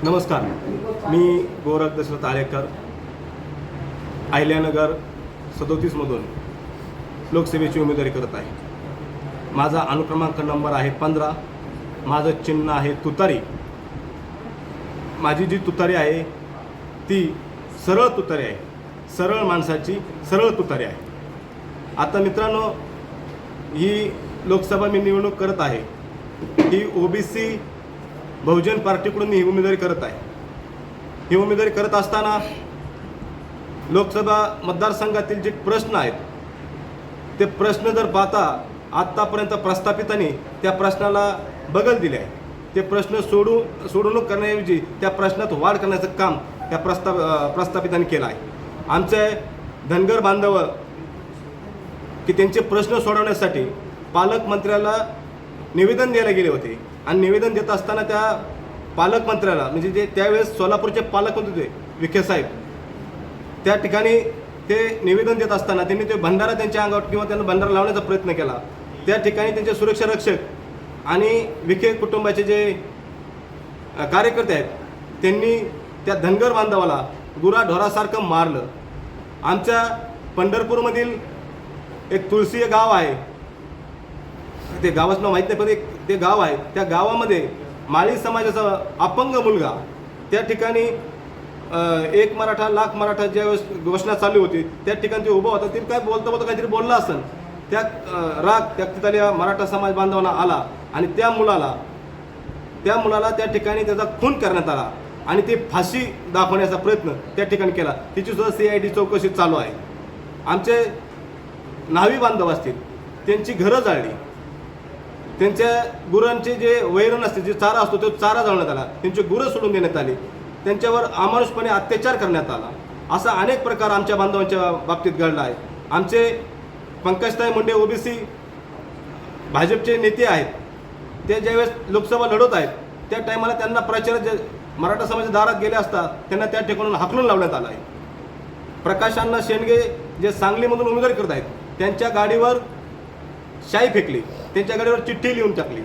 नमस्कार, मी गोरख दशरथ आळेकर अहिल्यानगर 37मधून लोकसेवेची उमेदवारी करत आहे। माझा अनुक्रमांक नंबर आहे 15। माझं चिन्ह आहे तुतारी। माझी जी तुतारी आहे ती सरळ तुतारी आहे, सरळ माणसाची सरळ तुतारी आहे। आता मित्रांनो, ही लोकसभा मी निवडणूक करत आहे, ही ओबीसी बहुजन पार्टीकडून ही उमेदवारी करत आहे। ही उमेदवारी करत असताना लोकसभा मतदारसंघातील जे प्रश्न आहेत ते प्रश्न जर पाहता आत्तापर्यंत प्रस्थापितांनी त्या प्रश्नाला बगल दिले आहे। ते प्रश्न सोडवणूक करण्याऐवजी त्या प्रश्नात वाढ करण्याचं काम त्या प्रस्थापितांनी केलं आहे। आमचे धनगर बांधव की त्यांचे प्रश्न सोडवण्यासाठी पालकमंत्र्याला निवेदन द्यायला गेले होते आणि निवेदन देत असताना त्या पालकमंत्र्याला म्हणजे जे त्यावेळेस सोलापूरचे पालकमंत्री होते विखे साहेब, त्या ठिकाणी ते निवेदन देत असताना त्यांनी ते भंडारा त्यांच्या अंगावर किंवा त्यांना भंडारा लावण्याचा प्रयत्न केला। त्या ठिकाणी त्यांचे सुरक्षा रक्षक आणि विखे कुटुंबाचे जे कार्यकर्ते आहेत त्यांनी त्या धनगर बांधवाला गुराढोरासारखं मारलं। आमच्या पंढरपूरमधील एक तुळशी गाव आहे, ते गावाचं नाव माहीत नाही पण ते गाव आहे, त्या गावामध्ये माळी समाजाचा अपंग मुलगा त्या ठिकाणी एक मराठा लाख मराठा ज्यावेळेस घोषणा चालू होती त्या ठिकाणी ते उभा होता। ते काय बोलता काहीतरी बोलला असेल, त्या राग त्या तिथल्या मराठा समाज बांधवांना आला आणि त्या मुलाला त्या ठिकाणी त्याचा खून करण्यात आला आणि ते फाशी दाखवण्याचा प्रयत्न त्या ठिकाणी केला। तिची सुद्धा CID चौकशी चालू आहे। आमचे न्हावी बांधव असतील त्यांची घरं जाळली, त्यांच्या गुरांचे जे वैरण असते जे चारा असतो तो चारा जाळण्यात आला, त्यांची गुरं सोडून देण्यात आली, त्यांच्यावर अमानुषपणे अत्याचार करण्यात आला। असा अनेक प्रकार आमच्या बांधवांच्या बाबतीत घडला आहे। आमचे पंकजताई मुंडे ओबीसी भाजपचे नेते आहेत, ते ज्यावेळेस लोकसभा लढवत आहेत त्या टायमाला त्यांना प्रचारात मराठा समाजाच्या दारात गेले असता त्यांना त्या ठिकाणून हाकलून लावण्यात आलं आहे। प्रकाश अण्णा शेंडगे जे सांगलीमधून उमेदवारी करत आहेत त्यांच्या गाडीवर शाई फेकली, त्यांच्या गाडीवर चिठ्ठी लिहून टाकली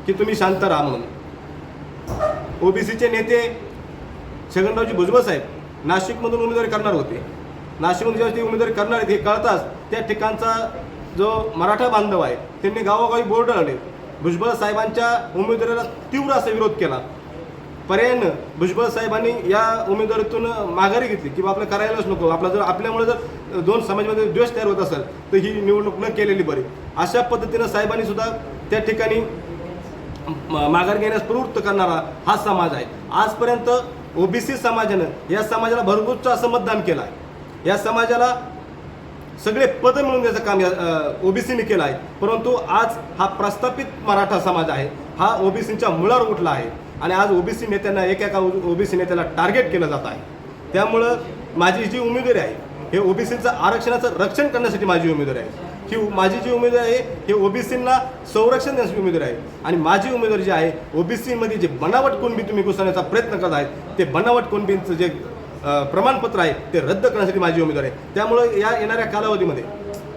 की तुम्ही शांत राहा म्हणून। ओबीसीचे नेते छगनरावजी भुजबळ साहेब नाशिकमधून उमेदवारी करणार होते। नाशिकमधून जेव्हा ते उमेदवारी करणार आहेत हे कळताच त्या ठिकाणचा जो मराठा बांधव आहे त्यांनी गावोगावी बोर्ड लावले, भुजबळ साहेबांच्या उमेदवारीला तीव्र असा विरोध केला। पर्यायानं भुजबळ साहेबांनी या उमेदवारीतून माघारी घेतली की आपलं करायलाच नको, आपला जर आपल्यामुळे जर दोन समाजामध्ये द्वेष तयार होत असेल तर ही निवडणूक न केलेली बरी। अशा पद्धतीनं साहेबांनी सुद्धा त्या ठिकाणी माघार घेण्यास प्रवृत्त करणारा हा समाज आहे। आजपर्यंत ओबीसी समाजानं या समाजाला भरपूरचं असं मतदान केलं आहे, या समाजाला सगळे पद मिळवून द्यायचं काम ओबीसीने केलं आहे। परंतु आज हा प्रस्थापित मराठा समाज आहे, हा ओबीसीच्या मुळावर उठला आहे आणि आज ओबीसी नेत्यांना एका ओबीसी नेत्याला टार्गेट केलं जात आहे। त्यामुळं माझी जी उमेदवारी आहे हे ओबीसीचं आरक्षणाचं रक्षण करण्यासाठी माझी उमेदवारी आहे। ही माझी जी उमेदवारी आहे हे ओबीसींना संरक्षण देण्याची उमेदवारी आहे आणि माझी उमेदवारी जी आहे ओबीसीमध्ये जे बनावट कुणबी तुम्ही घुसवण्याचा प्रयत्न करत आहेत ते बनावट कुणबींचं जे प्रमाणपत्र आहे ते रद्द करण्यासाठी माझी उमेदवारी आहे। त्यामुळं या येणाऱ्या कालावधीमध्ये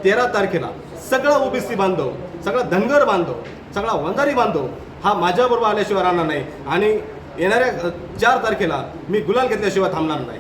13 तारखेला सगळा ओबीसी बांधव, सगळा धनगर बांधव, सगळा वंजारी बांधव हा माझ्याबरोबर आल्याशिवाय राहणार नाही आणि येणाऱ्या 4 तारखेला मी गुलाल घेतल्याशिवाय थांबणार नाही।